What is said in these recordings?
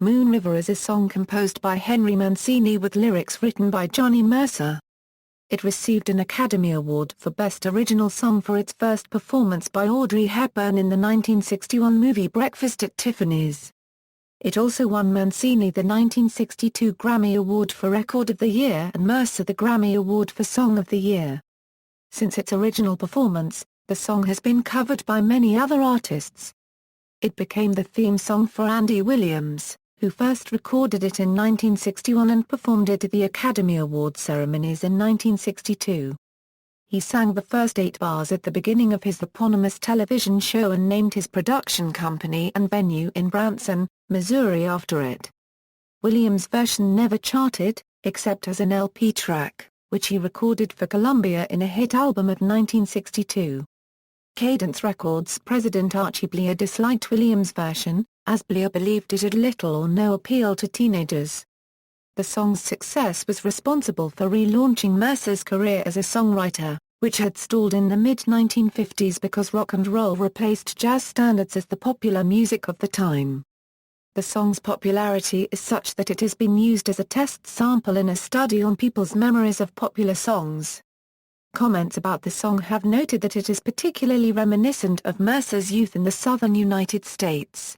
Moon River is a song composed by Henry Mancini with lyrics written by Johnny Mercer. It received an Academy Award for Best Original Song for its first performance by Audrey Hepburn in the 1961 movie Breakfast at Tiffany's. It also won Mancini the 1962 Grammy Award for Record of the Year and Mercer the Grammy Award for Song of the Year. Since its original performance, the song has been covered by many other artists. It became the theme song for Andy Williams, who first recorded it in 1961 and performed it at the Academy Award ceremonies in 1962. He sang the first 8 bars at the beginning of his eponymous television show and named his production company and venue in Branson, Missouri after it. Williams' version never charted, except as an LP track, which he recorded for Columbia in a hit album of 1962. Cadence Records president Archie Bleyer disliked Williams' version, as Bleyer believed it had little or no appeal to teenagers. The song's success was responsible for relaunching Mercer's career as a songwriter, which had stalled in the mid-1950s because rock and roll replaced jazz standards as the popular music of the time. The song's popularity is such that it has been used as a test sample in a study on people's memories of popular songs. Comments about the song have noted that it is particularly reminiscent of Mercer's youth in the southern United States.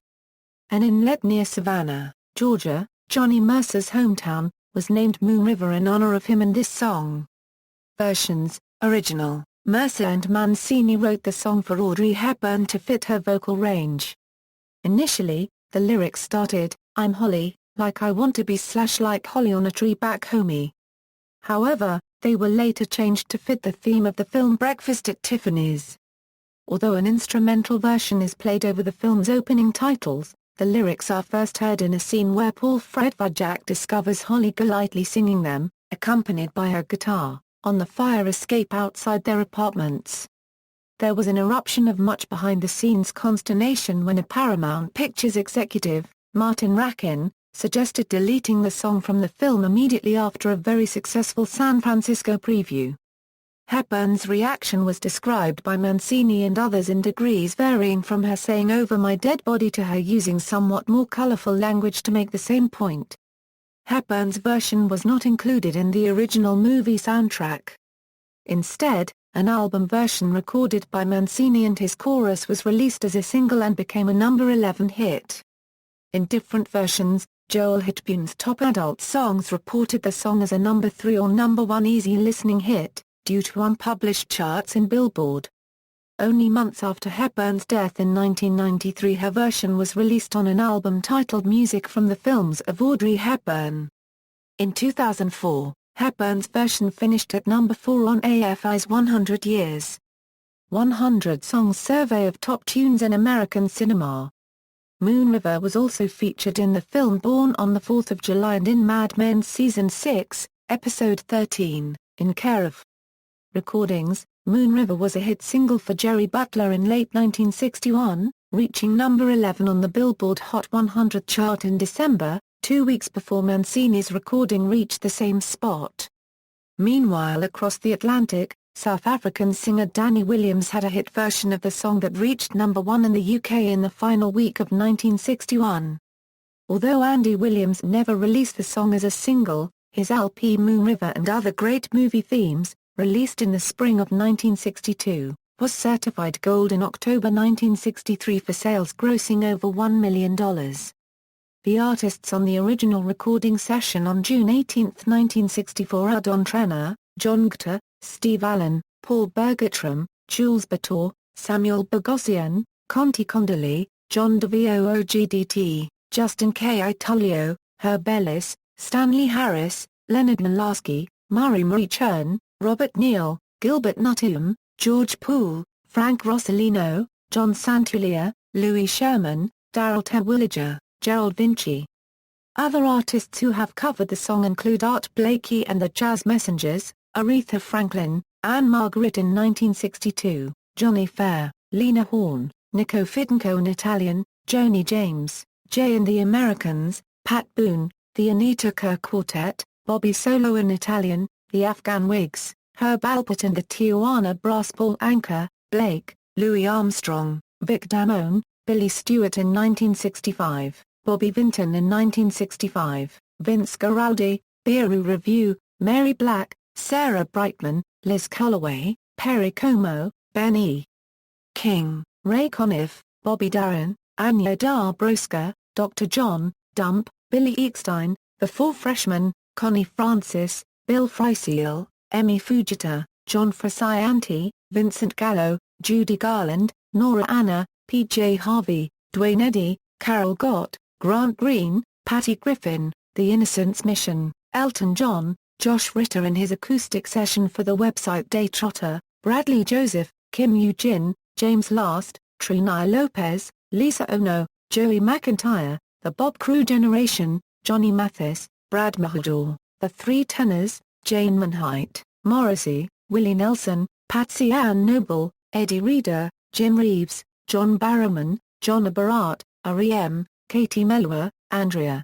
An inlet near Savannah, Georgia, Johnny Mercer's hometown, was named Moon River in honor of him and this song. Versions: Original, Mercer and Mancini wrote the song for Audrey Hepburn to fit her vocal range. Initially, the lyrics started, "I'm Holly, like I want to be / like holly on a tree back homey." However, they were later changed to fit the theme of the film Breakfast at Tiffany's. Although an instrumental version is played over the film's opening titles, the lyrics are first heard in a scene where Paul Fredvajak discovers Holly Golightly singing them, accompanied by her guitar, on the fire escape outside their apartments. There was an eruption of much behind-the-scenes consternation when a Paramount Pictures executive, Martin Rakin, suggested deleting the song from the film immediately after a very successful San Francisco preview. Hepburn's reaction was described by Mancini and others in degrees varying from her saying "over my dead body" to her using somewhat more colorful language to make the same point. Hepburn's version was not included in the original movie soundtrack. Instead, an album version recorded by Mancini and his chorus was released as a single and became a number 11 hit. In different versions, Joel Hitchcock's top adult songs reported the song as a number 3 or number 1 easy listening hit, due to unpublished charts in Billboard. Only months after Hepburn's death in 1993 her version was released on an album titled Music from the Films of Audrey Hepburn. In 2004, Hepburn's version finished at number 4 on AFI's 100 Years 100 Songs survey of top tunes in American cinema. Moon River was also featured in the film Born on the 4th of July and in Mad Men Season 6, Episode 13, In Care of. Recordings. Moon River was a hit single for Jerry Butler in late 1961, reaching number 11 on the Billboard Hot 100 chart in December, 2 weeks before Mancini's recording reached the same spot. Meanwhile, across the Atlantic, South African singer Danny Williams had a hit version of the song that reached number 1 in the UK in the final week of 1961. Although Andy Williams never released the song as a single, his LP Moon River and Other Great Movie Themes, released in the spring of 1962, was certified gold in October 1963 for sales grossing over $1 million. The artists on the original recording session on June 18, 1964 are Don Trenner, John Gutta, Steve Allen, Paul Bergstrom, Jules Bator, Samuel Bogosian, Conti Condoli, John DeVio OGDT, Justin K. Tullio, Herb Ellis, Stanley Harris, Leonard Mulaski, Marie Chern, Robert Neal, Gilbert Nuttall, George Poole, Frank Rossellino, John Santulia, Louis Sherman, Daryl Terwilliger, Gerald Vinci. Other artists who have covered the song include Art Blakey and the Jazz Messengers, Aretha Franklin, Anne Margaret in 1962, Johnny Fair, Lena Horne, Nico Fidenco in Italian, Joni James, Jay and the Americans, Pat Boone, the Anita Kerr Quartet, Bobby Solo in Italian, the Afghan Whigs, Herb Alpert and the Tijuana Brass Ball Anchor, Blake, Louis Armstrong, Vic Damone, Billy Stewart in 1965, Bobby Vinton in 1965, Vince Guaraldi, Beeroo Review, Mary Black, Sarah Brightman, Liz Calloway, Perry Como, Ben E. King, Ray Conniff, Bobby Darin, Anya Dobroska, Dr. John, Dump, Billy Eckstein, The Four Freshmen, Connie Francis, Bill Frisell, Emmy Fujita, John Frusciante, Vincent Gallo, Judy Garland, Nora Anna, P.J. Harvey, Dwayne Eddy, Carol Gott, Grant Green, Patty Griffin, The Innocents Mission, Elton John, Josh Ritter in his acoustic session for the website Daytrotter, Bradley Joseph, Kim Eugene, James Last, Trina Lopez, Lisa Ono, Joey McIntyre, The Bob Crew Generation, Johnny Mathis, Brad Mahador, The Three Tenors, Jane Manheight, Morrissey, Willie Nelson, Patsy Ann Noble, Eddie Reader, Jim Reeves, John Barrowman, John Barat, R.E.M., Katie Melua, Andrea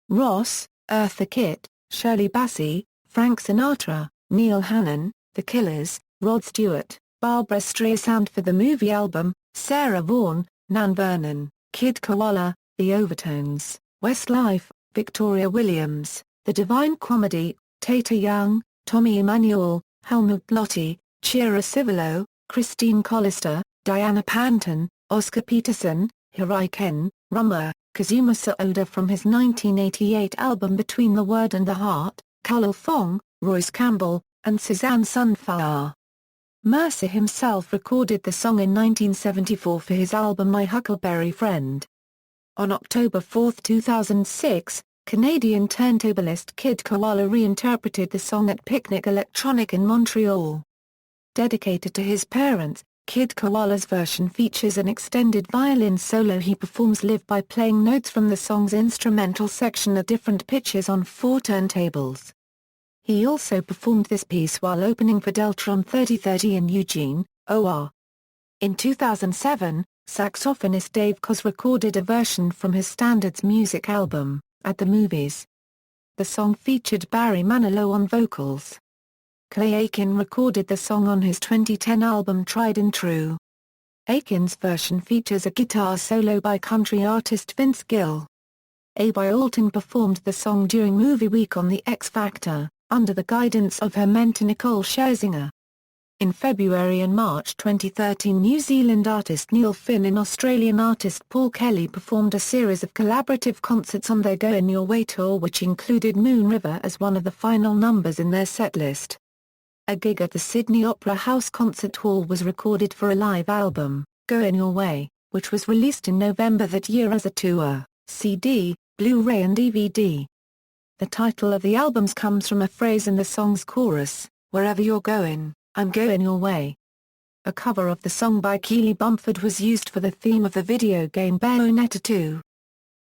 Ross, Eartha Kitt, Shirley Bassey, Frank Sinatra, Neil Hannon, The Killers, Rod Stewart, Barbra Streisand for the movie album, Sarah Vaughan, Nan Vernon, Kid Koala, The Overtones, Westlife, Victoria Williams, The Divine Comedy, Tata Young, Tommy Emmanuel, Helmut Blotti, Chira Civilo, Christine Collister, Diana Panton, Oscar Peterson, Hirai Ken, Rummer, Kazuma Oda from his 1988 album Between the Word and the Heart, Khalil Fong, Royce Campbell, and Suzanne Sunflower. Mercer himself recorded the song in 1974 for his album My Huckleberry Friend. On October 4, 2006, Canadian turntablist Kid Koala reinterpreted the song at Picnic Electronic in Montreal. Dedicated to his parents, Kid Koala's version features an extended violin solo he performs live by playing notes from the song's instrumental section at different pitches on 4 turntables. He also performed this piece while opening for Deltron 3030 in Eugene, OR. In 2007, saxophonist Dave Koz recorded a version from his Standards Music album, At the Movies. The song featured Barry Manilow on vocals. Clay Aiken recorded the song on his 2010 album Tried and True. Aiken's version features a guitar solo by country artist Vince Gill. A.B. Alton performed the song during Movie Week on The X Factor, under the guidance of her mentor Nicole Scherzinger. In February and March 2013, New Zealand artist Neil Finn and Australian artist Paul Kelly performed a series of collaborative concerts on their Going Your Way tour, which included Moon River as one of the final numbers in their setlist. A gig at the Sydney Opera House Concert Hall was recorded for a live album, Going Your Way, which was released in November that year as a tour, CD, Blu-ray and DVD. The title of the albums comes from a phrase in the song's chorus, "Wherever you're going, I'm going your way." A cover of the song by Keely Bumford was used for the theme of the video game Bayonetta 2.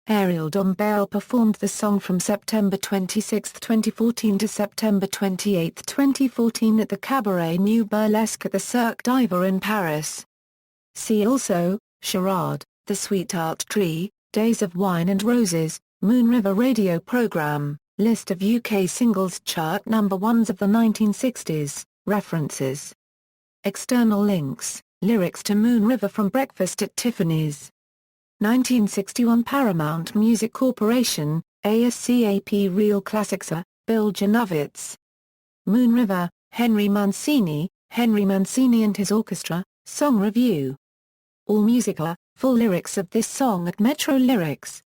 Ariel Dombale performed the song from September 26, 2014 to September 28, 2014 at the Cabaret New Burlesque at the Cirque d'Hiver in Paris. See also, Charade, The Sweetheart Tree, Days of Wine and Roses, Moon River Radio Program, List of UK singles chart number ones of the 1960s, references. External links, lyrics to Moon River from Breakfast at Tiffany's. 1961 Paramount Music Corporation, ASCAP Real Classics. Bill Janowitz. Moon River, Henry Mancini and his orchestra, Song Review. AllMusic. Full lyrics of this song at Metro Lyrics.